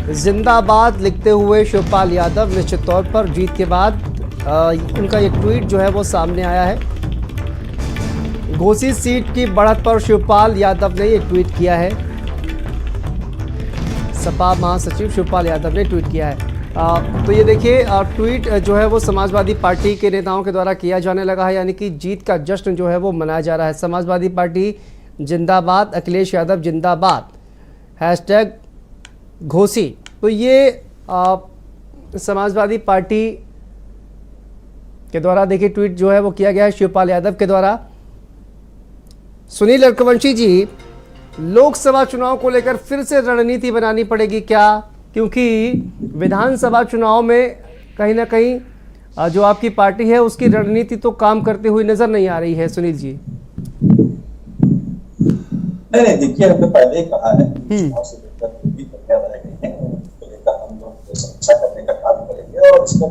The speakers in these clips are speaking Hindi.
जिंदाबाद लिखते हुए शिवपाल यादव निश्चित तौर पर जीत के बाद उनका ये ट्वीट जो है वो सामने आया है। घोसी सीट की बढ़त पर शिवपाल यादव ने ये ट्वीट किया है। सपा महासचिव शिवपाल यादव ने ट्वीट किया है। तो ये देखिए ट्वीट जो है वो समाजवादी पार्टी के नेताओं के द्वारा किया जाने लगा है, यानी कि जीत का जश्न जो है वो मनाया जा रहा है। समाजवादी पार्टी जिंदाबाद, अखिलेश यादव जिंदाबाद, हैशटैग घोसी। तो ये समाजवादी पार्टी के द्वारा देखिए ट्वीट जो है वो किया गया है शिवपाल यादव के द्वारा। सुनील रघुवंशी जी, लोकसभा चुनाव को लेकर फिर से रणनीति बनानी पड़ेगी क्या? क्योंकि विधानसभा चुनाव में कहीं ना कहीं जो आपकी पार्टी है उसकी रणनीति तो काम करते हुए नजर नहीं आ रही है। सुनील जी, नहीं देखिए, हमने पहले ही कहा है चुनाव से लेकर भी प्रक्रिया रह गई है, उसको लेकर हम लोग समीक्षा करने का काम करेंगे और इसको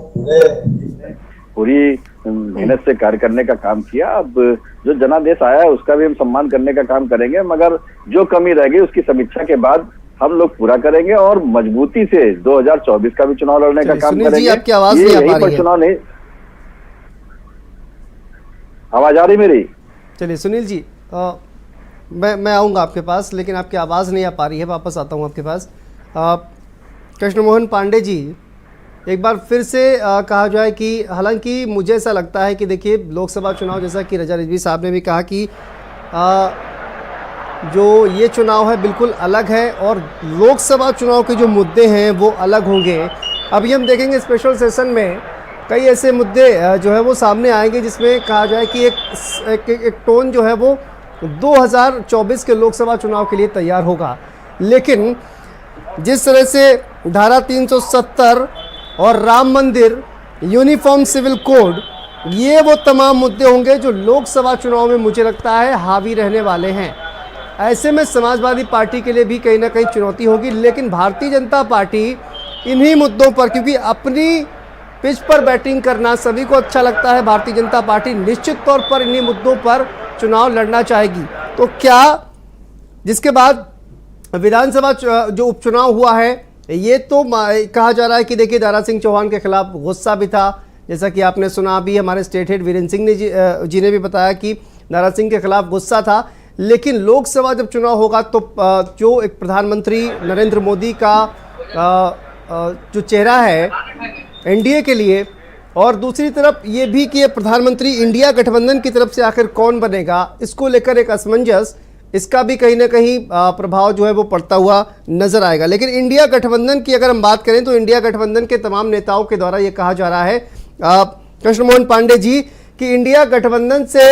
पूरी मेहनत से कार्य करने का काम किया। अब जो जनादेश आया है उसका भी हम सम्मान करने का काम करेंगे, मगर जो कमी रह गई उसकी समीक्षा के बाद हम लोग पूरा करेंगे और मजबूती से 2024 का भी चुनाव लड़ने का काम करेंगे। आपकी आवाज नहीं आ पा रही है। चुनाव नहीं, आवाज आ रही मेरी? चलिए सुनील जी, मैं आऊँगा आपके पास, लेकिन आपकी आवाज़ नहीं आ पा रही है। वापस आता हूँ आपके पास। कृष्ण मोहन पांडे जी, एक बार फिर से कहा जाए कि हालांकि मुझे ऐसा लगता है कि देखिए लोकसभा चुनाव, जैसा कि रजा रिजवी साहब ने भी कहा कि जो ये चुनाव है बिल्कुल अलग है और लोकसभा चुनाव के जो मुद्दे हैं वो अलग होंगे। अभी हम देखेंगे स्पेशल सेशन में कई ऐसे मुद्दे जो है वो सामने आएंगे जिसमें कहा जाए कि एक टोन जो है वो 2024 के लोकसभा चुनाव के लिए तैयार होगा। लेकिन जिस तरह से धारा 370 और राम मंदिर, यूनिफॉर्म सिविल कोड, ये वो तमाम मुद्दे होंगे जो लोकसभा चुनाव में मुझे लगता है हावी रहने वाले हैं। ऐसे में समाजवादी पार्टी के लिए भी कहीं ना कहीं चुनौती होगी। लेकिन भारतीय जनता पार्टी इन्हीं मुद्दों पर, क्योंकि अपनी पिच पर बैटिंग करना सभी को अच्छा लगता है, भारतीय जनता पार्टी निश्चित तौर पर इन्हीं मुद्दों पर चुनाव लड़ना चाहेगी। तो क्या जिसके बाद विधानसभा जो उपचुनाव हुआ है, ये तो कहा जा रहा है कि देखिए दारा सिंह चौहान के खिलाफ गुस्सा भी था, जैसा कि आपने सुना। अभी हमारे स्टेट हेड वीरेंद्र सिंह जी ने भी बताया कि दारा सिंह के खिलाफ गुस्सा था। लेकिन लोकसभा जब चुनाव होगा तो जो एक प्रधानमंत्री नरेंद्र मोदी का जो चेहरा है एनडीए के लिए, और दूसरी तरफ ये भी कि प्रधानमंत्री इंडिया गठबंधन की तरफ से आखिर कौन बनेगा, इसको लेकर एक असमंजस, इसका भी कहीं ना कहीं प्रभाव जो है वो पड़ता हुआ नजर आएगा। लेकिन इंडिया गठबंधन की अगर हम बात करें तो इंडिया गठबंधन के तमाम नेताओं के द्वारा ये कहा जा रहा है, कृष्ण मोहन पांडे जी, कि इंडिया गठबंधन से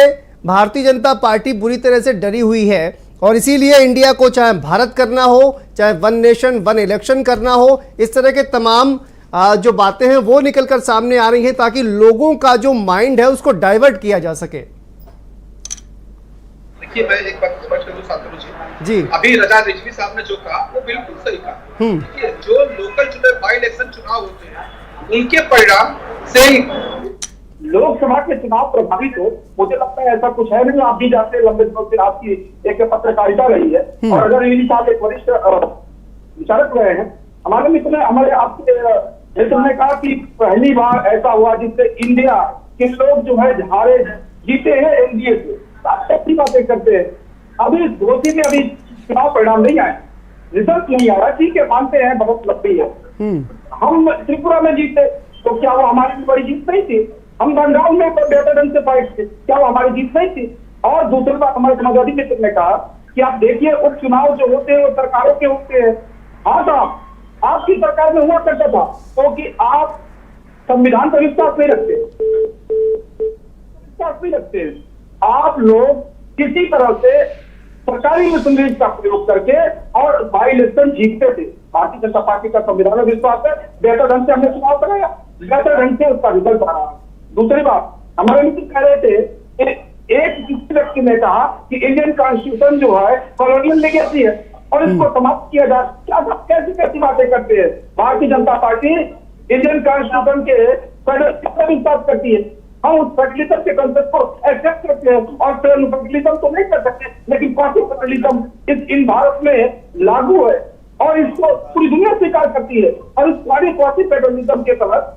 भारतीय जनता पार्टी बुरी तरह से डरी हुई है और इसीलिए इंडिया को चाहे भारत करना हो, चाहे वन नेशन वन इलेक्शन करना हो, इस तरह के तमाम जो बातें हैं वो निकलकर सामने आ रही हैं ताकि लोगों का जो माइंड है उसको डाइवर्ट किया जा सके। देखिए, मैं एक बात स्पष्ट कर दूं साथियों जी, अभी रजा रिजवी साहब ने जो कहा वो बिल्कुल सही कहा। देखिए, जो लोकल चुनाव, बाई इलेक्शन चुनाव होते हैं, उनके परिणाम से लोकसभा के चुनाव प्रभावित हो, मुझे लगता है ऐसा कुछ है नहीं। आप भी जानते हैं, लंबे दिनों से आपकी एक पत्रकारिता रही है और अगर रिजवी साहब एक वरिष्ठ विचारक रहे हैं, हमारे मित्र ने हमारे आपके ने कहा कि पहली बार ऐसा हुआ जिससे इंडिया के लोग जो है हारे जीते हैं एनडीए से। अच्छी बातें करते हैं। अभी घोसी में अभी चुनाव परिणाम नहीं आए, रिजल्ट नहीं आया, ठीक है, मानते हैं बहुत लंबी है। हम त्रिपुरा में जीते तो क्या वो हमारी बड़ी जीत नहीं थी? हम बंगाल में बेहतर ढंग से फाइट थे, क्या वो हमारी जीत नहीं थी? और दूसरी बात, हमारे समाजवादी मित्र ने कहा कि आप देखिए उपचुनाव जो होते हैं वो सरकारों के होते हैं। हाँ साहब, आपकी सरकार में हुआ करता था क्योंकि आप संविधान का विश्वास नहीं रखते हैं। आप लोग किसी तरह से सरकारी मशीनरी का प्रयोग करके और बाई इलेक्शन जीतते थे। भारतीय जनता पार्टी का संविधान में विश्वास है, बेहतर ढंग से हमने चुनाव कराया, बेहतर ढंग से उसका रिजल्ट आ रहा है। दूसरी बात, हमारे मित्र कह रहे थे, एक व्यक्ति ने कहा कि इंडियन कॉन्स्टिट्यूशन जो है कॉलोनियल लेगेसी है और इसको समाप्त किया जाए। क्या कैसी बातें करते हैं? Bharatiya Janata party Indian constitution के फेडरलिज्म विश्वास करती है। हम उस फेडरलिज्म के कंसेप्ट को एक्सेप्ट करते हैं और फेडरलिज्म तो नहीं कर सकते, लेकिन कौन सी फेडरलिज्म इन भारत में लागू है? और इसको पूरी दुनिया स्वीकार करती है। और इस सारी क्वासी फेडरलिज्म के तहत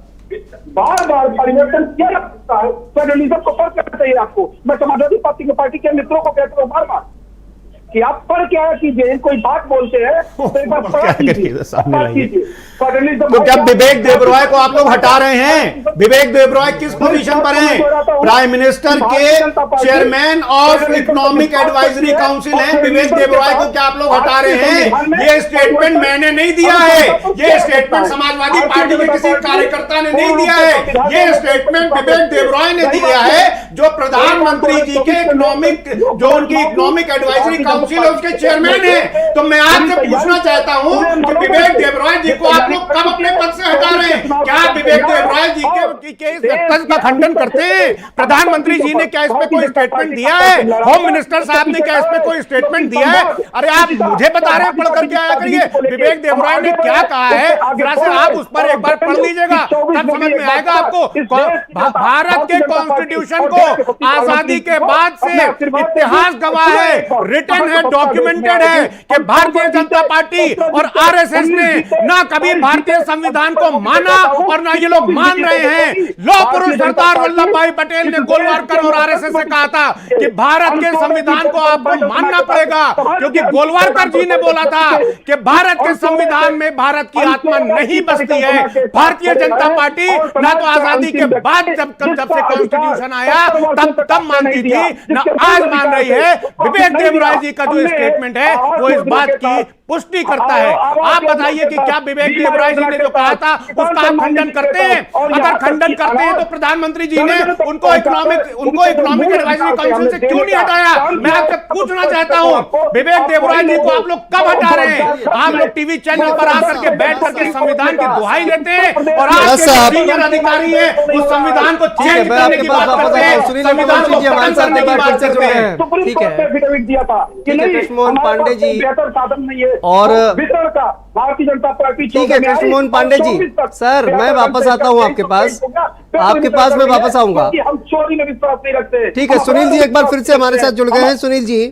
बार बार परिवर्तन किया जा सकता है। फेडरलिज्म को फर्क करना चाहिए आपको। मैं समाजवादी पार्टी के मित्रों को कहता हूँ बार बार कि आप पर क्या कीजिए, कोई बात बोलते हैं तो एक बार पढ़ा कीजिए। तो क्या विवेक देबरॉय को आप लोग हटा रहे हैं? विवेक देबरॉय किस पोजीशन पर हैं? प्राइम मिनिस्टर के chairman of economic advisory council हैं विवेक देबरॉय को, क्या आप लोग हटा रहे हैं? ये स्टेटमेंट मैंने नहीं दिया है, ये स्टेटमेंट समाजवादी पार्टी के किसी कार्यकर्ता ने नहीं दिया है, ये स्टेटमेंट विवेक देबरॉय ने दिया है, जो प्रधानमंत्री जी के इकोनॉमिक, जो उनकी इकोनॉमिक एडवाइजरी काउंसिल है उसके चेयरमैन है। तो मैं आपसे पूछना चाहता हूं कि विवेक देबरॉय जी को आप लोग कब अपने पद से हटा रहे हैं? क्या विवेक देबरॉय जी के इस वक्तव्य का खंडन करते हैं? प्रधानमंत्री जी ने क्या इस पे कोई स्टेटमेंट दिया है? होम मिनिस्टर साहब ने क्या इस पे कोई स्टेटमेंट दिया है? अरे आप मुझे बता रहे हैं, पढ़ करके आया करिए विवेक देबरॉय ने क्या कहा है, जरा से आप उस पर एक बार पढ़ लीजिएगा, तब समझ में आएगा आपको। भारत के कॉन्स्टिट्यूशन को आजादी के बाद से इतिहास गवाह है, रिटन है, डॉक्यूमेंटेड है कि भारतीय जनता पार्टी और आरएसएस ने ना कभी भारतीय संविधान को माना और ना ये लोग मान रहे हैं। लौह पुरुष सरदार वल्लभ भाई पटेल ने गोलवारकर और आरएसएस से कहा था कि भारत के संविधान को आपको मानना पड़ेगा, क्योंकि गोलवारकर जी ने बोला था कि भारत के संविधान में भारत की आत्मा नहीं बसती है। भारतीय जनता पार्टी ना तो आजादी के बाद जब से कॉन्स्टिट्यूशन आया तब मानती थी, ना आज मान रही है। विवेक देबरॉय जी का जो स्टेटमेंट है वो इस बात की पुष्टि करता है। आप बताइए कि क्या विवेक देबरॉय जी ने जो कहा था उसका आप खंडन करते हैं? अगर खंडन करते हैं तो प्रधानमंत्री जी ने उनको इकोनॉमिक एडवाइजरी काउंसिल से क्यों नहीं हटाया? मैं आपसे पूछना चाहता हूं, विवेक देबरॉय जी को आप लोग कब हटा रहे हैं? आप लोग टीवी चैनल पर आकर के बैठ करके संविधान की दुहाई देते हैं और आज के सीनियर अधिकारी है उस संविधान को चेंज करने की बात करते हैं, संविधान को बदल करने की बात करते हैं। ठीक है कृष्णमोहन पांडे जी बेहतर साधन नहीं है और वितरण का भारतीय जनता पार्टी। ठीक है कृष्णमोहन पांडे जी, सर मैं वापस आता हूं आपके पास, मैं वापस आऊंगा। हम चोरी में विश्वास नहीं रखते। ठीक है सुनील जी एक बार फिर से हमारे साथ जुड़ गए हैं। सुनील जी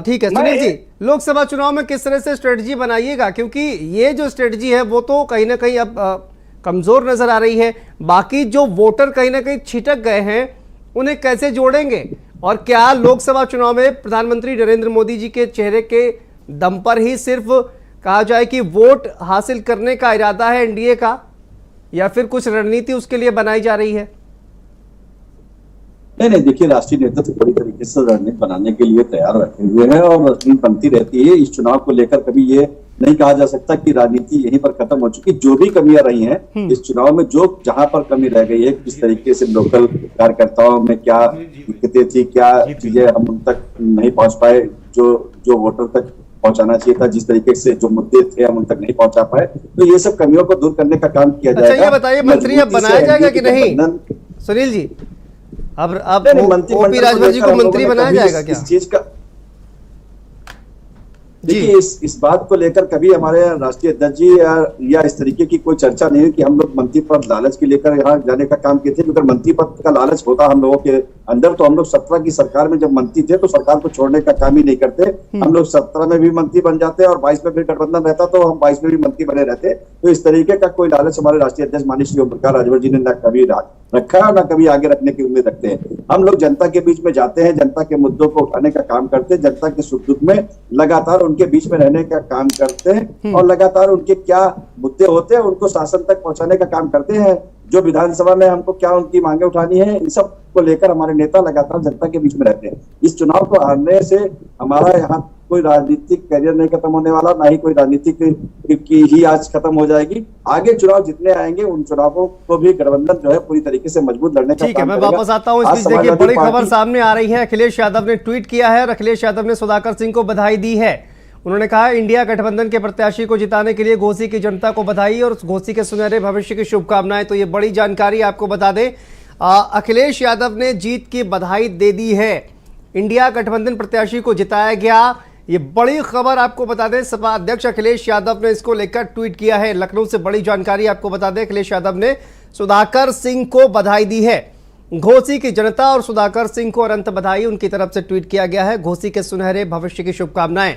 ठीक है सुनील जी, लोकसभा चुनाव में किस तरह से स्ट्रेटजी बनाइएगा, क्योंकि ये जो स्ट्रेटजी है वो तो कहीं ना कहीं अब कमजोर नजर आ रही है। बाकी जो वोटर कहीं ना कहीं छिटक गए हैं उन्हें कैसे जोड़ेंगे, और क्या लोकसभा चुनाव में प्रधानमंत्री नरेंद्र मोदी जी के चेहरे के दम पर ही सिर्फ कहा जाए कि वोट हासिल करने का इरादा है एनडीए का, या फिर कुछ रणनीति उसके लिए बनाई जा रही है? नहीं, देखिए राष्ट्रीय नेतृत्व तो बड़ी तरीके से रणनीति बनाने के लिए तैयार रखे हुए हैं और रणनीति बनती रहती है। इस चुनाव को लेकर कभी ये नहीं कहा जा सकता कि राजनीति यहीं पर खत्म हो चुकी। जो भी कमियां रही हैं इस चुनाव में, जो जहां पर कमी रह गई है, किस तरीके से लोकल कार्यकर्ताओं में क्या दिक्कतें थी, क्या चीजें हम उन तक नहीं पहुंच पाए, जो वोटर तक पहुंचाना चाहिए था, जिस तरीके से जो मुद्दे थे हम उन तक नहीं पहुंचा पाए, तो ये सब कमियों को दूर करने का काम किया जाएगा। अच्छा ये बताइए मंत्री अब बनाया जाएगा कि नहीं सुनील जी? अब ओपी राजभर जी को मंत्री बनाया जाएगा क्या? इस चीज का देखिए इस बात को लेकर कभी हमारे राष्ट्रीय अध्यक्ष जी या इस तरीके की कोई चर्चा नहीं है कि हम लोग मंत्री पद लालच के लेकर यहाँ जाने का काम किए थे। अगर मंत्री पद का लालच होता हम लोगों के अंदर तो हम लोग 17 की सरकार में जब मंत्री थे तो सरकार को छोड़ने का काम ही नहीं करते। हम लोग 17 में भी मंत्री बन जाते और 22 में भी गठबंधन रहता तो हम 22 में भी मंत्री बने रहते। तो इस तरीके का कोई लालच हमारे राष्ट्रीय अध्यक्ष माननीय श्री ओम प्रकाश राजभर जी ने न कभी रखा है और न कभी आगे रखने की उम्मीद रखते हैं। हम लोग जनता के बीच में जाते हैं, जनता के मुद्दों को उठाने का काम करते हैं, जनता के सुख दुख में लगातार उनके बीच में रहने का काम करते हैं और लगातार उनके क्या मुद्दे होते हैं उनको शासन तक पहुंचाने का काम करते हैं। जो विधानसभा में हमको क्या उनकी मांगे उठानी है, इन सब को लेकर हमारे नेता लगातार जनता के बीच में रहते हैं। इस चुनाव को हारने से हमारा यहाँ कोई राजनीतिक करियर नहीं खत्म होने वाला, ना ही कोई राजनीतिक की ही आज खत्म हो जाएगी। आगे चुनाव जितने आएंगे उन चुनावों को भी गठबंधन जो है पूरी तरीके से मजबूत लड़ने का ठीक है। मैं वापस आता हूँ। इस बीच देखिए बड़ी खबर सामने आ रही है। अखिलेश यादव ने ट्वीट किया है और अखिलेश यादव ने सुधाकर सिंह को बधाई दी है। उन्होंने कहा इंडिया गठबंधन के प्रत्याशी को जिताने के लिए घोसी की जनता को बधाई और घोसी के सुनहरे भविष्य की शुभकामनाएं। तो ये बड़ी जानकारी आपको बता दें, अखिलेश यादव ने जीत की बधाई दे दी है। इंडिया गठबंधन प्रत्याशी को जिताया गया, ये बड़ी खबर आपको बता दें। सपा अध्यक्ष अखिलेश यादव ने इसको लेकर ट्वीट किया है। लखनऊ से बड़ी जानकारी आपको बता दें, अखिलेश यादव ने सुधाकर सिंह को बधाई दी है। घोसी की जनता और सुधाकर सिंह को अनंत बधाई उनकी तरफ से ट्वीट किया गया है। घोसी के सुनहरे भविष्य की शुभकामनाएं।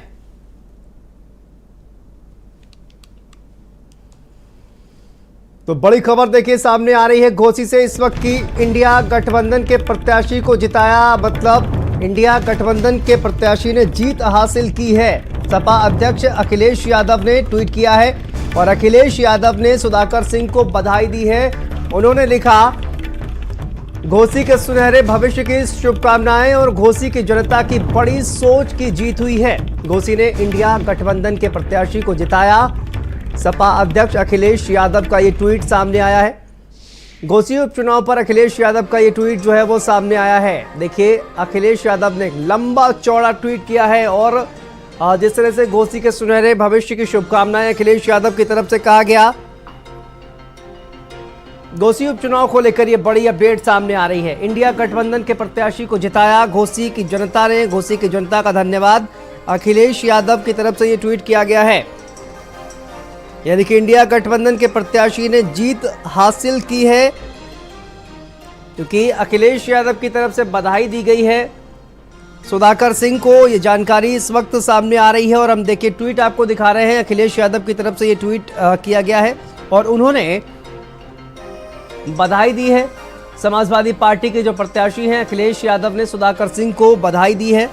तो बड़ी खबर देखिए सामने आ रही है घोसी से इस वक्त की इंडिया गठबंधन के प्रत्याशी को जिताया, मतलब इंडिया गठबंधन के प्रत्याशी ने जीत हासिल की है। सपा अध्यक्ष अखिलेश यादव ने ट्वीट किया है और अखिलेश यादव ने सुधाकर सिंह को बधाई दी है। उन्होंने लिखा, घोसी के सुनहरे भविष्य की शुभकामनाएं और घोसी की जनता की बड़ी सोच की जीत हुई है। घोसी ने इंडिया गठबंधन के प्रत्याशी को जिताया। सपा अध्यक्ष अखिलेश यादव का ये ट्वीट सामने आया है। घोसी उपचुनाव पर अखिलेश यादव का ये ट्वीट जो है वो सामने आया है। देखिए अखिलेश यादव ने लंबा चौड़ा ट्वीट किया है और जिस तरह से घोसी के सुनहरे भविष्य की शुभकामनाएं अखिलेश यादव की तरफ से कहा गया। घोसी उपचुनाव को लेकर ये बड़ी अपडेट सामने आ रही है। इंडिया गठबंधन के प्रत्याशी को जिताया घोसी की जनता ने, घोसी की जनता का धन्यवाद। अखिलेश यादव की तरफ से ये ट्वीट किया गया है, यानी कि इंडिया गठबंधन के प्रत्याशी ने जीत हासिल की है, क्योंकि अखिलेश यादव की तरफ से बधाई दी गई है सुधाकर सिंह को। ये जानकारी इस वक्त सामने आ रही है और हम देखिए ट्वीट आपको दिखा रहे हैं। अखिलेश यादव की तरफ से ये ट्वीट किया गया है और उन्होंने बधाई दी है। समाजवादी पार्टी के जो प्रत्याशी हैं अखिलेश यादव ने सुधाकर सिंह को बधाई दी है।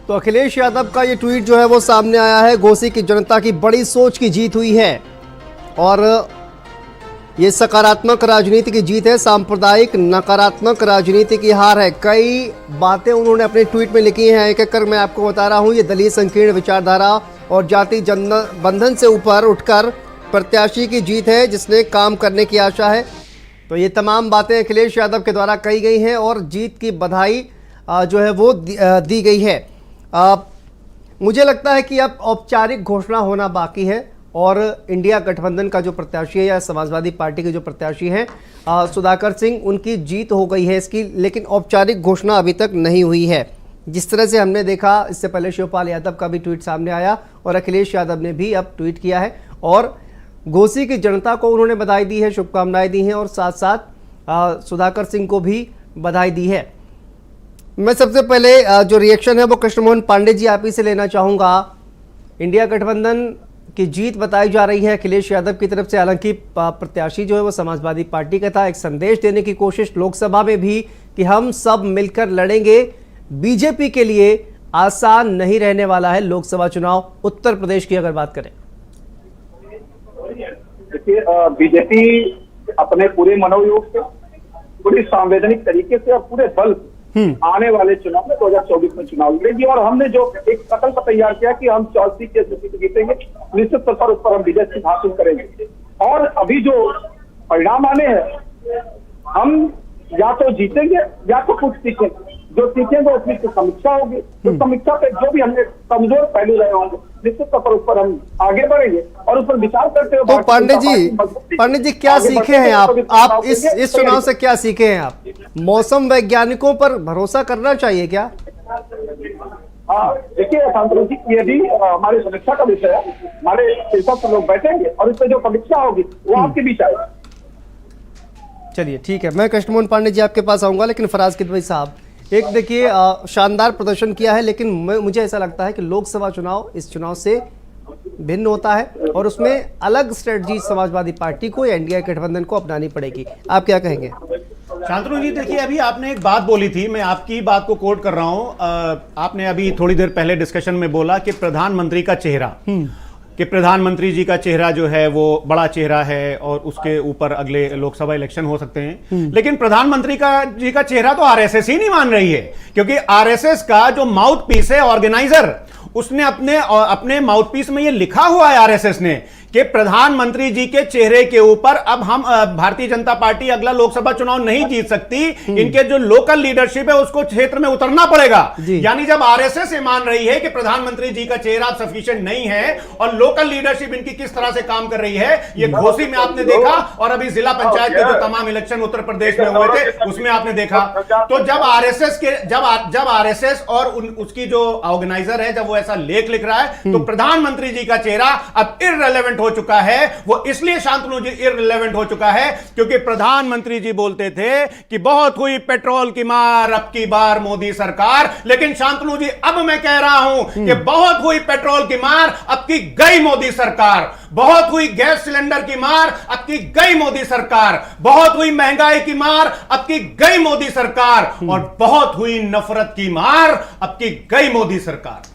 तो अखिलेश यादव का ये ट्वीट जो है वो सामने आया है। घोसी की जनता की बड़ी सोच की जीत हुई है और ये सकारात्मक राजनीति की जीत है, सांप्रदायिक नकारात्मक राजनीति की हार है। कई बातें उन्होंने अपने ट्वीट में लिखी हैं, एक एक कर मैं आपको बता रहा हूँ। ये दलित संकीर्ण विचारधारा और जाति बंधन से ऊपर उठकर प्रत्याशी की जीत है जिसने काम करने की आशा है। तो ये तमाम बातें अखिलेश यादव के द्वारा कही गई हैं और जीत की बधाई जो है वो दी गई है। मुझे लगता है कि अब औपचारिक घोषणा होना बाकी है और इंडिया गठबंधन का जो प्रत्याशी है या समाजवादी पार्टी के जो प्रत्याशी हैं सुधाकर सिंह, उनकी जीत हो गई है इसकी, लेकिन औपचारिक घोषणा अभी तक नहीं हुई है। जिस तरह से हमने देखा इससे पहले शिवपाल यादव का भी ट्वीट सामने आया और अखिलेश यादव ने भी अब ट्वीट किया है और घोसी की जनता को उन्होंने बधाई दी है, शुभकामनाएं दी हैं और साथ साथ सुधाकर सिंह को भी बधाई दी है। मैं सबसे पहले जो रिएक्शन है वो कृष्णमोहन पांडे जी आप ही से लेना चाहूँगा। इंडिया गठबंधन की जीत बताई जा रही है अखिलेश यादव की तरफ से, हालांकि प्रत्याशी जो है वो समाजवादी पार्टी का था। एक संदेश देने की कोशिश लोकसभा में भी कि हम सब मिलकर लड़ेंगे, बीजेपी के लिए आसान नहीं रहने वाला है लोकसभा चुनाव। उत्तर प्रदेश की अगर बात करें, देखिए बीजेपी अपने पूरे मनोयोग से, पूरी संवैधानिक तरीके से और पूरे बल आने वाले चुनाव में 2024 में चुनाव लड़ेगी और हमने जो एक संकल्प तैयार किया कि हम 84 के जीतेंगे, निश्चित तौर पर उस पर हम विजय हासिल करेंगे। और अभी जो परिणाम आने हैं, हम या तो जीतेंगे या तो कुछ सीखेंगे। जो सीखेंगे उसकी समीक्षा होगी, तो समीक्षा पे जो भी हमने कमजोर पहलू रहे होंगे निश्चित तौर पर उस पर हम आगे बढ़ेंगे और उस पर विचार करते हुए। तो पांडे जी क्या सीखे हैं आप इस चुनाव से, क्या सीखे हैं आप? मौसम वैज्ञानिकों पर भरोसा करना चाहिए क्या? देखिए शांतनु जी, ये भी हमारी समीक्षा का विषय है। हमारे शीर्षक पर लोग बैठेंगे और इस पर जो समीक्षा होगी वो आपके बीच आएगी। चलिए ठीक है, मैं कृष्णमोहन पांडे जी आपके पास आऊंगा, लेकिन फराज किदवई साहब, एक देखिए शानदार प्रदर्शन किया है, लेकिन मुझे ऐसा लगता है कि लोकसभा चुनाव इस चुनाव से भिन्न होता है और उसमें अलग स्ट्रेटजी समाजवादी पार्टी को या इंडिया गठबंधन को अपनानी पड़ेगी। आप क्या कहेंगे? शांतनु जी, देखिए अभी आपने एक बात बोली थी, मैं आपकी बात को कोट कर रहा हूं। आपने अभी थोड़ी देर पहले डिस्कशन में बोला कि प्रधानमंत्री का चेहरा, कि प्रधानमंत्री जी का चेहरा जो है वो बड़ा चेहरा है और उसके ऊपर अगले लोकसभा इलेक्शन हो सकते हैं। लेकिन प्रधानमंत्री जी का चेहरा तो आरएसएस ही नहीं मान रही है, क्योंकि आरएसएस का जो माउथ पीस है, ऑर्गेनाइजर, उसने अपने माउथ पीस में ये लिखा हुआ है आरएसएस ने कि प्रधानमंत्री जी के चेहरे के ऊपर अब हम भारतीय जनता पार्टी अगला लोकसभा चुनाव नहीं जीत सकती। इनके जो लोकल लीडरशिप है उसको क्षेत्र में उतरना पड़ेगा। यानी जब आरएसएस ये मान रही है कि प्रधानमंत्री जी का चेहरा सफिशिएंट नहीं है और लोकल लीडरशिप इनकी किस तरह से काम कर रही है, ये घोसी में आपने देखा और अभी जिला पंचायत के जो तमाम इलेक्शन उत्तर प्रदेश में हुए थे उसमें आपने देखा। तो जब आरएसएस और उसकी जो ऑर्गेनाइजर है, जब वो ऐसा लेख लिख रहा है, तो प्रधानमंत्री जी का चेहरा अब इररिलेवेंट हो चुका है। वो इसलिए शांतनु जी इररिलेवेंट हो चुका है क्योंकि प्रधानमंत्री जी बोलते थे कि बहुत हुई पेट्रोल की मार अब की बार मोदी सरकार, लेकिन शांतनु जी अब मैं कह रहा हूं कि बहुत हुई पेट्रोल की मार अब की गई मोदी सरकार, बहुत हुई गैस सिलेंडर की मार अब की गई मोदी सरकार, बहुत हुई महंगाई की मार अब की गई मोदी सरकार, और बहुत हुई नफरत की मार अब की गई मोदी सरकार।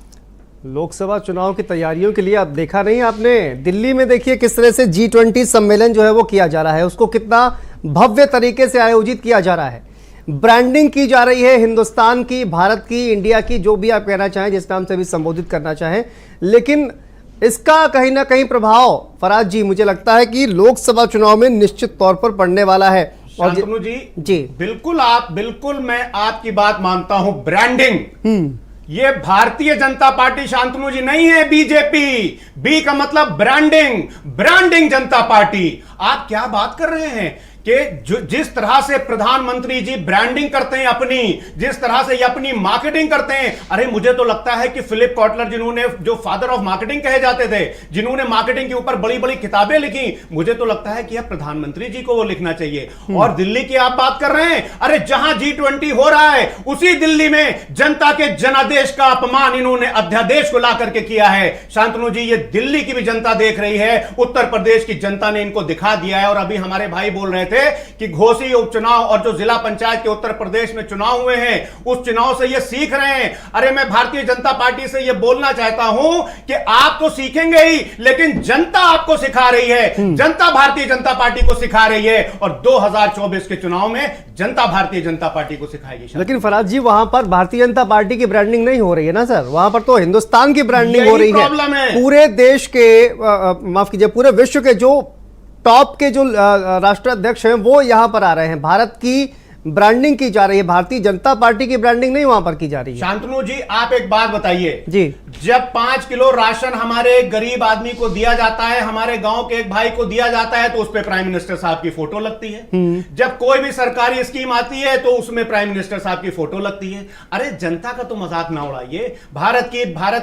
लोकसभा चुनाव की तैयारियों के लिए अब देखा नहीं आपने, दिल्ली में देखिए किस तरह से G20 सम्मेलन जो है वो किया जा रहा है, उसको कितना भव्य तरीके से आयोजित किया जा रहा है, ब्रांडिंग की जा रही है हिंदुस्तान की, भारत की, इंडिया की, जो भी आप कहना चाहें, जिस नाम से भी संबोधित करना चाहें, लेकिन इसका कहीं ना कहीं प्रभाव फराज जी मुझे लगता है कि लोकसभा चुनाव में निश्चित तौर पर पड़ने वाला है। शांतनु जी बिल्कुल मैं आपकी बात मानता हूं। ब्रांडिंग, ये भारतीय जनता पार्टी शांतनु जी नहीं है बीजेपी। बी का मतलब ब्रांडिंग जनता पार्टी। आप क्या बात कर रहे हैं कि जिस तरह से प्रधानमंत्री जी ब्रांडिंग करते हैं अपनी, जिस तरह से ये अपनी मार्केटिंग करते हैं, अरे मुझे तो लगता है कि फिलिप कॉटलर जिन्होंने जो फादर ऑफ मार्केटिंग कहे जाते थे, जिन्होंने मार्केटिंग के ऊपर बड़ी बड़ी किताबें लिखी, मुझे तो लगता है कि यह प्रधानमंत्री जी को वो लिखना चाहिए। और दिल्ली की आप बात कर रहे हैं, अरे जहां G20 हो रहा है उसी दिल्ली में जनता के जनादेश का अपमान इन्होंने अध्यादेश को ला करके किया है। शांतनु जी, ये दिल्ली की भी जनता देख रही है, उत्तर प्रदेश की जनता ने इनको दिखा दिया है। और अभी हमारे भाई बोल रहे थे कि घोसी उपचुनाव और जो जिला पंचायत के उत्तर प्रदेश में चुनाव हुए हैं, उस चुनाव से ये सीख रहे हैं। अरे मैं भारतीय जनता पार्टी से ये बोलना चाहता हूं कि आप तो सीखेंगे ही, लेकिन जनता आपको सिखा रही है, जनता भारतीय जनता पार्टी को सिखा रही है, और 2024 के चुनाव में जनता भारतीय जनता पार्टी को सिखाएगी। लेकिन फराज जी, वहां पर भारतीय जनता पार्टी की ब्रांडिंग नहीं हो रही है ना सर, वहां पर तो हिंदुस्तान की ब्रांडिंग हो रही है। पूरे देश के माफ कीजिए, पूरे विश्व के जो टॉप के जो राष्ट्राध्यक्ष हैं वो यहां पर आ रहे हैं, भारत की ब्रांडिंग की जा रही है, भारतीय जनता पार्टी की ब्रांडिंग नहीं वहां पर की जा रही है। शांतनु जी, आप एक बात बताइए जी, जब 5 किलो राशन हमारे गरीब आदमी को दिया जाता है, हमारे गांव के एक भाई को दिया जाता है, तो उस पर प्राइम मिनिस्टर साहब की फोटो लगती है। जब कोई भी सरकारी स्कीम आती है तो उसमें प्राइम मिनिस्टर साहब की फोटो लगती है। अरे जनता का तो मजाक ना उड़ाइए। भारत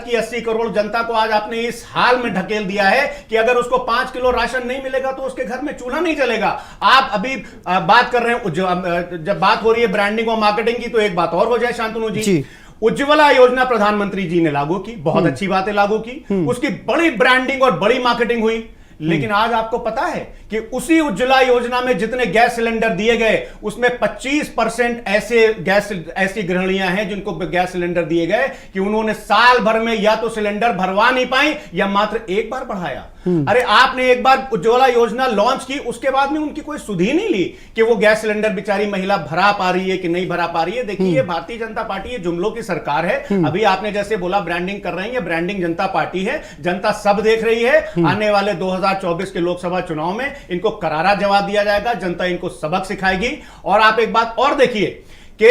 की 80 करोड़ जनता को आज आपने इस हाल में ढकेल दिया है कि अगर उसको 5 किलो राशन नहीं मिलेगा तो उसके घर में चूल्हा नहीं चलेगा। आप अभी बात कर रहे हैं, जब बात हो रही है ब्रांडिंग और मार्केटिंग की, तो एक बात और हो जाए शांतनु जी। उज्ज्वला योजना प्रधानमंत्री जी ने लागू की, बहुत अच्छी बात है, लागू की, उसकी बड़ी ब्रांडिंग और बड़ी मार्केटिंग हुई। लेकिन आज आपको पता है कि उसी उज्ज्वला योजना में जितने गैस सिलेंडर दिए गए, उसमें 25% ऐसी गृहिणियां हैं जिनको गैस सिलेंडर दिए गए कि उन्होंने साल भर में या तो सिलेंडर भरवा नहीं पाई या मात्र एक बार बढ़ाया। अरे आपने एक बार उज्ज्वला योजना लॉन्च की, उसके बाद में उनकी कोई सुध ही नहीं ली कि वो गैस सिलेंडर बेचारी महिला भरा पा रही है कि नहीं भरा पा रही है। देखिए, ये भारतीय जनता पार्टी, ये जुमलों की सरकार है। अभी आपने जैसे बोला ब्रांडिंग कर रहे हैं, ये ब्रांडिंग जनता पार्टी है, जनता सब देख रही है। आने वाले 2024 के लोकसभा चुनाव में इनको करारा जवाब दिया जाएगा, जनता इनको सबक सिखाएगी। और आप एक बात और देखिए कि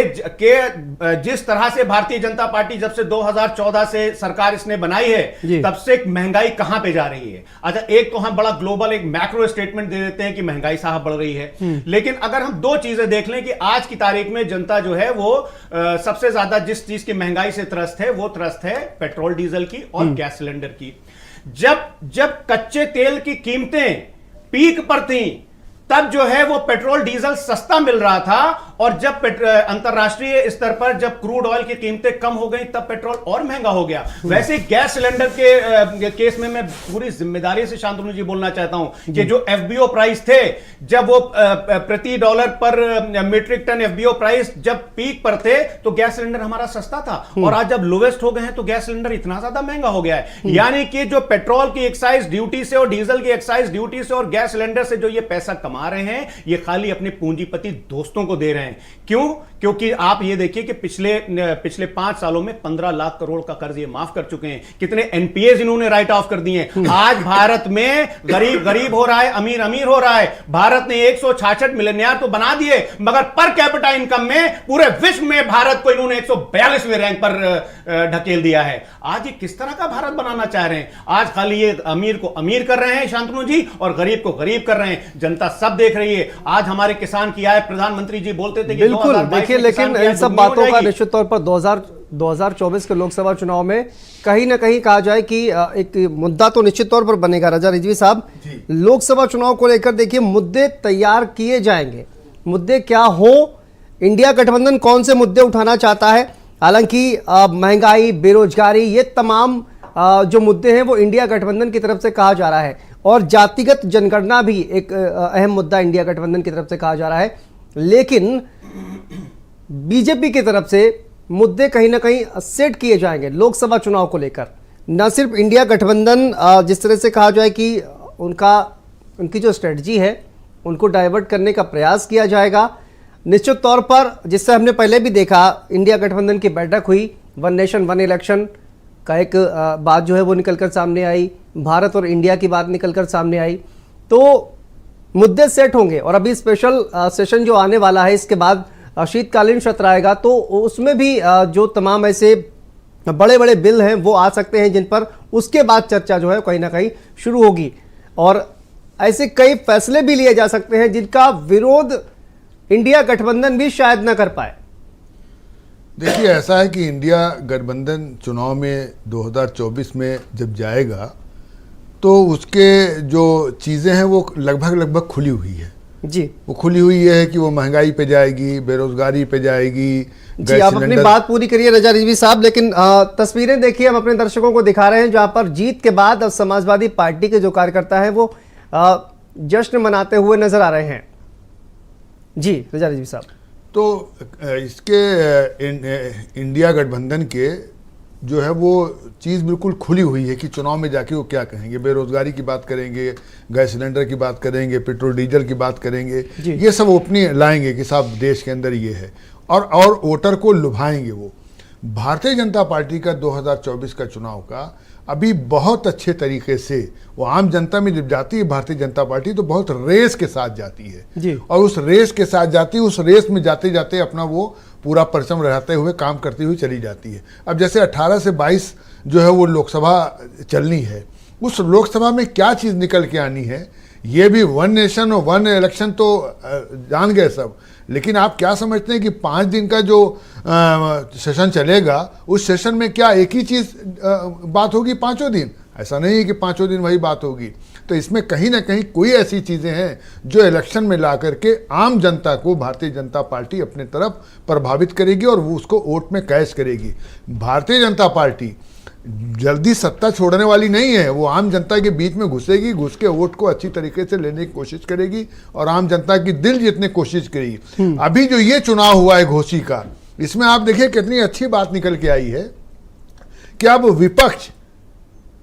जिस तरह से भारतीय जनता पार्टी जब से 2014 से सरकार इसने बनाई है, तब से महंगाई कहां पे जा रही है। अच्छा, एक तो हम बड़ा ग्लोबल एक मैक्रो स्टेटमेंट दे देते हैं कि महंगाई साहब बढ़ रही है, लेकिन अगर हम दो चीजें देख लें कि आज की तारीख में जनता जो है वो सबसे ज्यादा जिस चीज की महंगाई से त्रस्त है, वो त्रस्त है पेट्रोल डीजल की और गैस सिलेंडर की। जब कच्चे तेल की कीमतें पीक पर थी, तब जो है वो पेट्रोल डीजल सस्ता मिल रहा था, और जब अंतरराष्ट्रीय स्तर पर जब क्रूड ऑयल की कीमतें कम हो गई, तब पेट्रोल और महंगा हो गया। वैसे गैस सिलेंडर के केस में मैं पूरी जिम्मेदारी से शांतनु जी बोलना चाहता हूं कि जो एफबीओ प्राइस थे, जब वो प्रति डॉलर पर मीट्रिक टन एफबीओ प्राइस जब पीक पर थे, तो गैस सिलेंडर हमारा सस्ता था, और आज जब लोवेस्ट हो गए हैं तो गैस सिलेंडर इतना ज्यादा महंगा हो गया है। यानी कि जो पेट्रोल की एक्साइज ड्यूटी से और डीजल की एक्साइज ड्यूटी से और गैस सिलेंडर से जो ये पैसा कमा रहे हैं, ये खाली अपने पूंजीपति दोस्तों को दे रहे हैं। क्यों? क्योंकि आप ये देखिए कि पिछले 5 सालों में 15 लाख करोड़ का कर्ज ये माफ कर चुके हैं। कितने एनपीएस इन्होंने राइट ऑफ कर दिए हैं। आज भारत में गरीब गरीब हो रहा है, अमीर अमीर हो रहा है। भारत ने 166 मिलियनियर तो बना दिए, मगर पर कैपिटा इनकम में पूरे विश्व में भारत को इन्होंने 142वें रैंक पर ढकेल दिया है। आज ये किस तरह का भारत बनाना चाह रहे हैं? आज खाली ये अमीर को अमीर कर रहे हैं शांतनु जी, और गरीब को गरीब कर रहे हैं। जनता सब देख रही है। आज हमारे किसान की आय, प्रधानमंत्री जी बोलते थे कि बिल्कुल देखिए, लेकिन इन सब बातों का निश्चित तौर पर 2024 के लोकसभा चुनाव में कहीं ना कहीं कहा जाए कि एक मुद्दा तो निश्चित तौर पर बनेगा। रजा रिजवी साहब, लोकसभा चुनाव को लेकर देखिए मुद्दे तैयार किए जाएंगे, मुद्दे क्या हो, इंडिया गठबंधन कौन से मुद्दे उठाना चाहता है। हालांकि महंगाई, बेरोजगारी, ये तमाम जो मुद्दे हैं वो इंडिया गठबंधन की तरफ से कहा जा रहा है, और जातिगत जनगणना भी एक अहम मुद्दा इंडिया गठबंधन की तरफ से कहा जा रहा है। लेकिन बीजेपी की तरफ से मुद्दे कहीं ना कहीं सेट किए जाएंगे लोकसभा चुनाव को लेकर। न सिर्फ इंडिया गठबंधन, जिस तरह से कहा जाए कि उनकी जो स्ट्रेटजी है उनको डाइवर्ट करने का प्रयास किया जाएगा। निश्चित तौर पर, जिससे हमने पहले भी देखा, इंडिया गठबंधन की बैठक हुई, वन नेशन वन इलेक्शन का एक बात जो है वो निकलकर सामने आई, भारत और इंडिया की बात निकलकर सामने आई, तो मुद्दे सेट होंगे। और अभी स्पेशल सेशन जो आने वाला है, इसके बाद शीतकालीन सत्र आएगा, तो उसमें भी जो तमाम ऐसे बड़े बड़े बिल हैं वो आ सकते हैं, जिन पर उसके बाद चर्चा जो है कहीं ना कहीं शुरू होगी, और ऐसे कई फैसले भी लिए जा सकते हैं जिनका विरोध इंडिया गठबंधन भी शायद न कर पाए। देखिए, ऐसा है कि इंडिया गठबंधन चुनाव में 2024 में जब जाएगा तो उसके जो चीज़ें हैं वो लगभग खुली हुई है जी। वो खुली हुई है कि वो महंगाई पे जाएगी, बेरोजगारी पे जाएगी जी। आप अपनी बात पूरी करिए रजा रिजवी साहब, लेकिन तस्वीरें देखिए, हम अपने दर्शकों को दिखा रहे हैं जहां पर जीत के बाद अब समाजवादी पार्टी के जो कार्यकर्ता हैं वो जश्न मनाते हुए नजर आ रहे हैं। जी रजा रिजवी साहब, तो इसके इंडिया गठबंधन के जो है वो चीज़ बिल्कुल खुली हुई है कि चुनाव में जाके वो क्या कहेंगे। बेरोजगारी की बात करेंगे, गैस सिलेंडर की बात करेंगे, पेट्रोल डीजल की बात करेंगे, ये सब अपनी लाएंगे कि साहब देश के अंदर ये है, और वोटर को लुभाएंगे वो। भारतीय जनता पार्टी का 2024 का चुनाव का अभी बहुत अच्छे तरीके से वो आम जनता में जब जाती है भारतीय जनता पार्टी, तो बहुत रेस के साथ जाती है जी। और उस रेस के साथ जाती है, उस रेस में जाते जाते अपना वो पूरा परिश्रम रहते हुए काम करती हुई चली जाती है। अब जैसे 18 से 22 जो है वो लोकसभा चलनी है, उस लोकसभा में क्या चीज़ निकल के आनी है, ये भी वन नेशन और वन इलेक्शन तो जान गए सब, लेकिन आप क्या समझते हैं कि 5 दिन का जो सेशन चलेगा, उस सेशन में क्या एक ही चीज़ बात होगी 5 दिन? ऐसा नहीं है कि 5 दिन वही बात होगी। तो इसमें कहीं ना कहीं कोई ऐसी चीज़ें हैं जो इलेक्शन में ला करके आम जनता को भारतीय जनता पार्टी अपने तरफ प्रभावित करेगी और वो उसको वोट में कैश करेगी। भारतीय जनता पार्टी जल्दी सत्ता छोड़ने वाली नहीं है, वो आम जनता के बीच में घुसेगी, घुस के वोट को अच्छी तरीके से लेने की कोशिश करेगी और आम जनता की दिल जीतने की कोशिश करेगी। अभी जो ये चुनाव हुआ है घोषी का, इसमें आप देखिए कितनी अच्छी बात निकल के आई है कि अब विपक्ष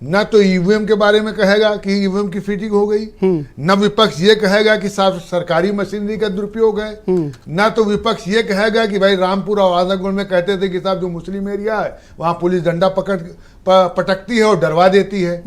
न तो ईवीएम के बारे में कहेगा कि ईवीएम की फिटिंग हो गई, न विपक्ष ये कहेगा कि सरकारी मशीनरी का दुरुपयोग है, न तो विपक्ष ये कहेगा कि भाई रामपुर और आजमगढ़ में कहते थे कि साहब जो मुस्लिम एरिया है वहां पुलिस डंडा पटकती है और डरवा देती है।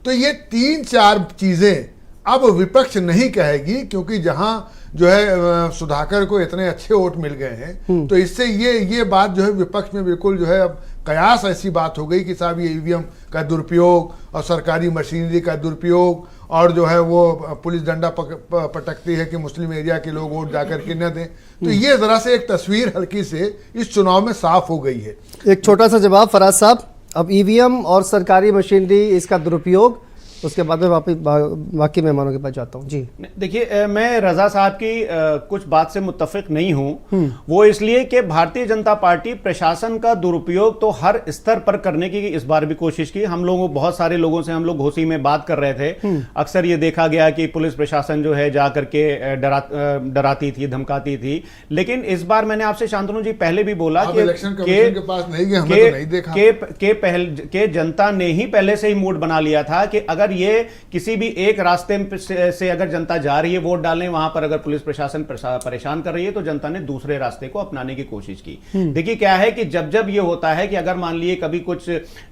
तो ये 3-4 चीजें अब विपक्ष नहीं कहेगी, क्योंकि जहां जो है सुधाकर को इतने अच्छे वोट मिल गए हैं, तो इससे ये बात जो है विपक्ष में बिल्कुल जो है अब कयास ऐसी बात हो गई कि साहब ये ईवीएम का दुरुपयोग और सरकारी मशीनरी का दुरुपयोग और जो है वो पुलिस डंडा पटकती है कि मुस्लिम एरिया के लोग वोट जाकर के न दें। तो ये जरा से एक तस्वीर हल्की से इस चुनाव में साफ हो गई है। एक छोटा सा जवाब फराज साहब, अब ईवीएम और सरकारी मशीनरी इसका दुरुपयोग, उसके बाद में वापस बाकी मेहमानों के पास जाता हूँ। जी देखिए, मैं रजा साहब की कुछ बात से मुत्तफिक नहीं हूँ। वो इसलिए कि भारतीय जनता पार्टी प्रशासन का दुरुपयोग तो हर स्तर पर करने की इस बार भी कोशिश की। हम लोगों, बहुत सारे लोगों से हम लोग घोसी में बात कर रहे थे, अक्सर ये देखा गया कि पुलिस प्रशासन जो है जा करके डराती थी, धमकाती थी। लेकिन इस बार मैंने आपसे शांतनु जी पहले भी बोला कि जनता ने ही पहले से ही मूड बना लिया था कि अगर ये किसी भी एक रास्ते से अगर जनता जा रही है वोट डालने, वहां पर अगर पुलिस प्रशासन परेशान कर रही है, तो जनता ने दूसरे रास्ते को अपनाने की कोशिश की। देखिए क्या है कि जब ये होता है कि अगर मान लीजिए कभी कुछ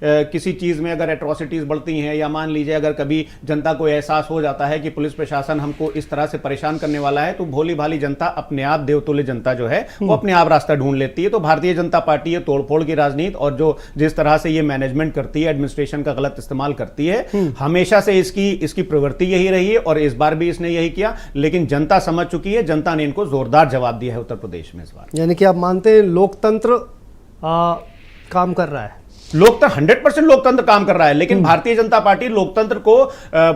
किसी चीज में अगर एट्रोसिटीज बढ़ती हैं, या मान लीजिए अगर कभी जनता को एहसास हो जाता है कि पुलिस प्रशासन हमको इस तरह से परेशान करने वाला है, तो भोली भाली जनता अपने आप, देवतुल्य जनता जो है वो अपने आप रास्ता ढूंढ लेती है। तो भारतीय जनता पार्टी ये तोड़फोड़ की राजनीति और जो जिस तरह से ये मैनेजमेंट करती है, एडमिनिस्ट्रेशन का गलत इस्तेमाल करती है, हमेशा से इसकी प्रवृत्ति यही रही है और इस बार भी इसने यही किया। लेकिन जनता समझ चुकी है, जनता ने इनको जोरदार जवाब दिया है उत्तर प्रदेश में इस बार। यानी कि आप मानते हैं लोकतंत्र काम कर रहा है। लोकतंत्र 100% लोकतंत्र काम कर रहा है, लेकिन भारतीय जनता पार्टी लोकतंत्र को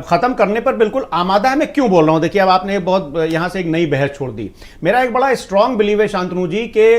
खत्म करने पर बिल्कुल आमादा है। मैं क्यों बोल रहा हूं, देखिए अब आपने बहुत यहां से एक नई बहस छोड़ दी। मेरा एक बड़ा स्ट्रांग बिलीव है शांतनु जी के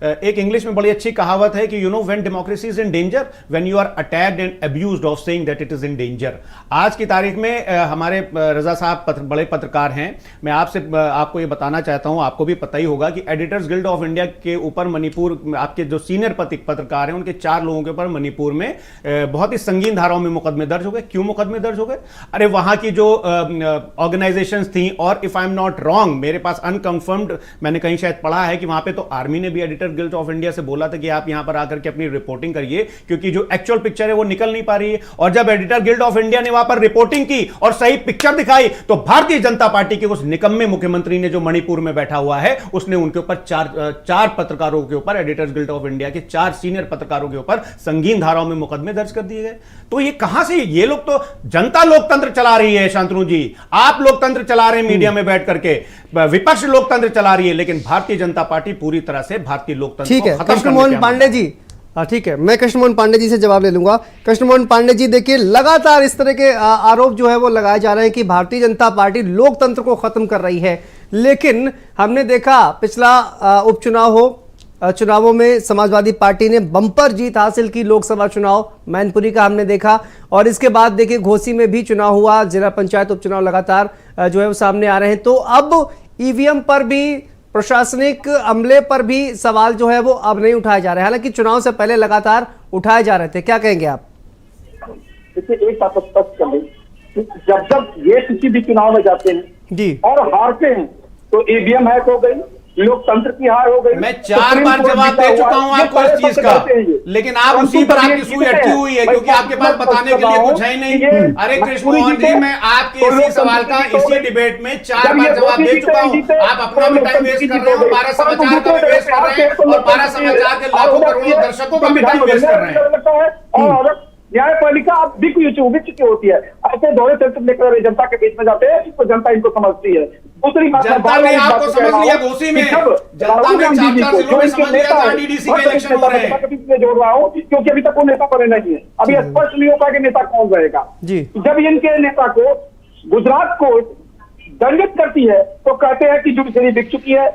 एक इंग्लिश में बड़ी अच्छी कहावत है कि you know when democracy is in danger, when you are attacked and abused of saying that it is in danger. आज की तारीख में हमारे रजा साहब बड़े पत्रकार हैं, मैं आपको ये बताना चाहता हूं, आपको भी पता ही होगा कि एडिटर्स गिल्ड ऑफ इंडिया के ऊपर मणिपुर, आपके जो सीनियर पत्रकार हैं उनके 4 लोगों के ऊपर मणिपुर में बहुत ही संगीन धाराओं में मुकदमे दर्ज हो गए। क्यों मुकदमे दर्ज हो गए? अरे वहां की जो ऑर्गेनाइजेशंस थी, और if I am not wrong, मेरे पास अनकंफर्म्ड, मैंने कहीं शायद पढ़ा है कि वहां पे तो आर्मी ने भी एडिटर गिल्ड ऑफ इंडिया से बोला था कि आप यहां पर आकर के अपनी रिपोर्टिंग करिए, क्योंकि जो एक्चुअल पिक्चर है वो निकल नहीं पा रही है। और जब एडिटर गिल्ड ऑफ इंडिया ने वहां पर रिपोर्टिंग की और सही पिक्चर दिखाई, तो भारतीय जनता पार्टी के उस निकम्मे मुख्यमंत्री ने जो मणिपुर में बैठा हुआ है, उसने उनके ऊपर चार पत्रकारों के ऊपर, एडिटर्स गिल्ड ऑफ इंडिया के 4 सीनियर पत्रकारों के ऊपर संगीन धाराओं में मुकदमे दर्ज कर दिए गए। तो ये कहां से, ये लोग तो जनता लोकतंत्र चला रही है शांतनु जी, आप लोकतंत्र चला रहे हैं मीडिया में बैठ करके, विपक्ष लोकतंत्र चला रही है, लेकिन भारतीय जनता पार्टी पूरी तरह से भारतीय लोकतंत्र ठीक है। कृष्णमोहन पांडे जी, ठीक है, मैं कृष्णमोहन पांडे जी से जवाब ले लूंगा। कृष्णमोहन पांडे जी, देखिए लगातार इस तरह के आरोप जो है वो लगाए जा रहे हैं कि भारतीय जनता पार्टी लोकतंत्र को खत्म कर रही है, लेकिन हमने देखा पिछला उपचुनाव हो, चुनावों में समाजवादी पार्टी ने बम्पर जीत हासिल की, लोकसभा चुनाव मैनपुरी का हमने देखा, और इसके बाद देखिए घोसी में भी चुनाव हुआ, जिला पंचायत उपचुनाव लगातार जो है वो सामने आ रहे हैं। तो अब ईवीएम पर भी, प्रशासनिक अमले पर भी सवाल जो है वो अब नहीं उठाए जा रहे हैं, हालांकि चुनाव से पहले लगातार उठाए जा रहे थे। क्या कहेंगे आप? देखिए, एक बात स्पष्ट कर दें, जब ये किसी भी चुनाव में जाते हैं जी और हारते हैं तो ईवीएम हैक हो गई, लोकतंत्र की हार हो गई। मैं 4 बार जवाब दे चुका हूं आपको इस चीज का, लेकिन आप उसी पर आपकी सुई अटकी हुई है, क्योंकि आपके पास बताने के लिए कुछ है ही नहीं। अरे कृष्णमोहन जी, मैं आपके इसी सवाल का इसी डिबेट में 4 बार जवाब दे चुका हूं। आप अपना भी टाइम वेस्ट कर रहे हो, 12 समाचार का भी वेस्ट कर रहे हैं, और 12 समाचार के लाखों करोड़ों दर्शकों का भी टाइम वेस्ट कर रहे हैं। और न्यायपालिका अब बिक चुकी होती है। ऐसे दौरे चलते लेकर जनता के बीच में जाते हैं तो जनता इनको समझती है। दूसरी बात, जनता ने आपको समझ लिया घोसी में, जनता ने 4 जिलों में समझ लिया था डीडीसी के इलेक्शन हो रहे हैं। जोड़ रहा हूँ क्योंकि अभी तक वो नेता बने नहीं है, अभी स्पष्ट नहीं होगा कि नेता कौन रहेगा जी। जब इनके नेता को गुजरात कोर्ट दंडित करती है तो कहते हैं कि जुडिशरी बिक चुकी है,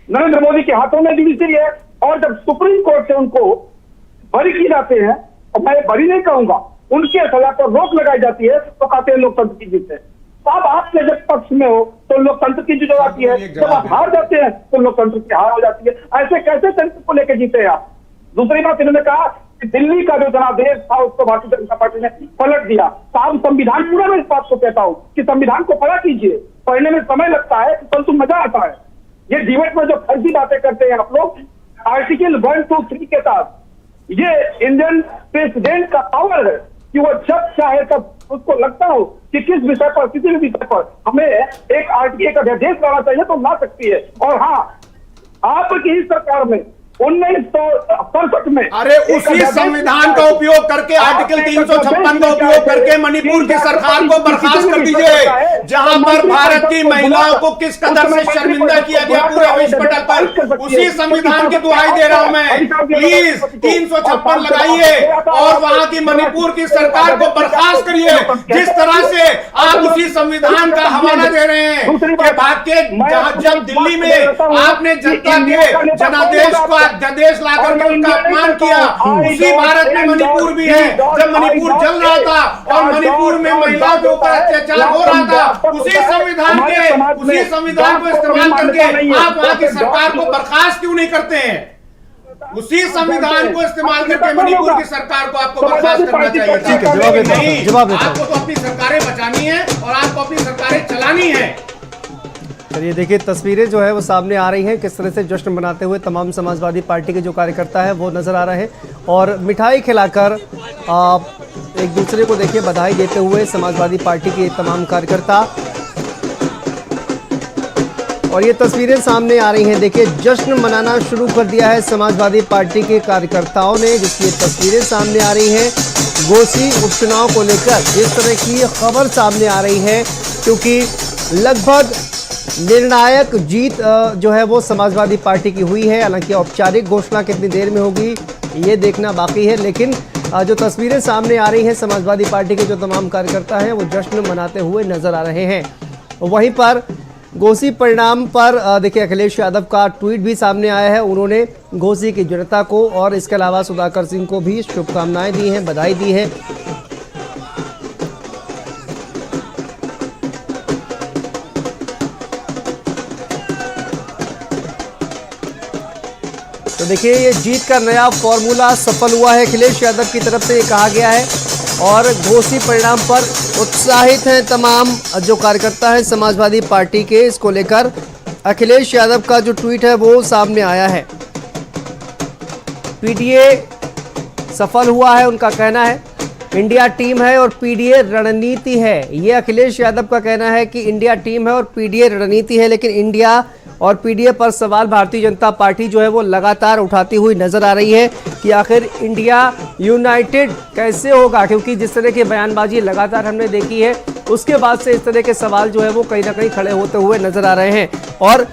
नरेंद्र मोदी के हाथों में जुडिशरी है, और जब सुप्रीम कोर्ट से उनको बरी की जाते हैं, और मैं बरी नहीं कहूंगा, उनके सजा पर रोक लगाई जाती है, तो कहते हैं लोकतंत्र की जीत है। अब आपके जब पक्ष में हो तो लोकतंत्र की जीत हो जाती है, जब आप हार जाते हैं तो लोकतंत्र की हार हो जाती है। ऐसे कैसे तंत्र को लेकर जीते आप? दूसरी बात, इन्होंने कहा कि दिल्ली का जो जनादेश था उसको भारतीय जनता पार्टी ने पलट दिया। साहब, संविधान पूरा मैं इस बात को कहता हूं कि संविधान को पढ़ा कीजिए, पढ़ने में समय लगता है परंतु मजा आता है। ये डिबेट में जो फर्जी बातें करते हैं आप लोग, आर्टिकल 1, 2, 3 के साथ, ये इंडियन प्रेसिडेंट का पावर है कि वो जब चाहे तब उसको लगता हो कि किस विषय पर, किसी भी विषय पर हमें एक अध्यादेश लाना चाहिए तो ला सकती है। और हाँ, आपकी ही सरकार में 1967 में, अरे उसी संविधान का उपयोग करके, आर्टिकल 356 का उपयोग करके मणिपुर की सरकार को बर्खास्त कर दीजिए, जहां पर भारत की महिलाओं को किस कदर से शर्मिंदा किया गया पूरे विश्व पटल पर। उसी संविधान की दुहाई दे रहा हूं मैं, प्लीज 356 लगाइए और वहां की मणिपुर की सरकार को बर्खास्त करिए। जिस तरह से आप उसी संविधान का हवाला दे रहे हैं कि बात के, जब दिल्ली में आपने जनता के जनादेश को अध्यादेश लाकर के उनका अपमान किया, उसी भारत में मणिपुर भी है। जब मणिपुर जल रहा था और मणिपुर में महिलाओं के ऊपर अत्याचार हो रहा था, उसी संविधान को इस्तेमाल करके आप वहां की सरकार को बर्खास्त क्यों नहीं करते हैं? उसी संविधान को इस्तेमाल करके मणिपुर की सरकार को आपको बर्खास्त करना चाहिए था। जवाब आपको तो अपनी सरकारें बचानी है और आपको अपनी सरकारें चलानी है। चलिए देखिए, तस्वीरें जो है वो सामने आ रही हैं, किस तरह से जश्न मनाते हुए तमाम समाजवादी पार्टी के जो कार्यकर्ता है वो नजर आ रहे हैं, और मिठाई खिलाकर एक दूसरे को देखिए बधाई देते हुए समाजवादी पार्टी के तमाम कार्यकर्ता। और ये तस्वीरें सामने आ रही हैं, देखिए जश्न मनाना शुरू कर दिया है समाजवादी पार्टी के कार्यकर्ताओं ने, जिसकी तस्वीरें सामने आ रही हैं। घोसी उपचुनाव को लेकर जिस तरह की खबर सामने आ रही है, क्योंकि लगभग निर्णायक जीत जो है वो समाजवादी पार्टी की हुई है। हालांकि औपचारिक घोषणा कितनी देर में होगी ये देखना बाकी है, लेकिन जो तस्वीरें सामने आ रही हैं, समाजवादी पार्टी के जो तमाम कार्यकर्ता हैं वो जश्न मनाते हुए नजर आ रहे हैं। वहीं पर घोसी परिणाम पर देखिए अखिलेश यादव का ट्वीट भी सामने आया है। उन्होंने घोसी की जनता को और इसके अलावा सुधाकर सिंह को भी शुभकामनाएं दी हैं, बधाई दी है। तो देखिए ये जीत का नया फॉर्मूला सफल हुआ है अखिलेश यादव की तरफ से, ये कहा गया है। और घोसी परिणाम पर उत्साहित हैं तमाम जो कार्यकर्ता हैं समाजवादी पार्टी के। इसको लेकर अखिलेश यादव का जो ट्वीट है वो सामने आया है। पीडीए सफल हुआ है उनका कहना है, इंडिया टीम है और पीडीए रणनीति है। ये अखिलेश यादव का कहना है कि इंडिया टीम है और पीडीए रणनीति है, लेकिन इंडिया और पीडीए पर सवाल भारतीय जनता पार्टी जो है वो लगातार उठाती हुई नजर आ रही है कि आखिर इंडिया यूनाइटेड कैसे होगा, क्योंकि जिस तरह की बयानबाजी लगातार हमने देखी है उसके बाद से इस तरह के सवाल जो है वो कहीं ना कहीं खड़े होते हुए नजर आ रहे हैं। और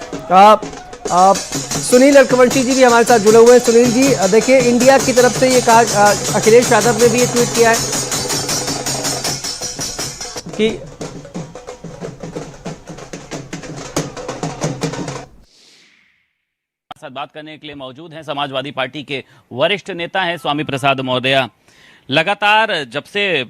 सुनील अरकवंशी जी भी हमारे साथ जुड़े हुए हैं। सुनील जी देखिए, इंडिया की तरफ से ये कहा, अखिलेश यादव ने भी ये ट्वीट किया है कि साथ बात करने के लिए मौजूद हैं समाजवादी पार्टी के वरिष्ठ नेता हैं स्वामी प्रसाद महोदया। लगातार जब से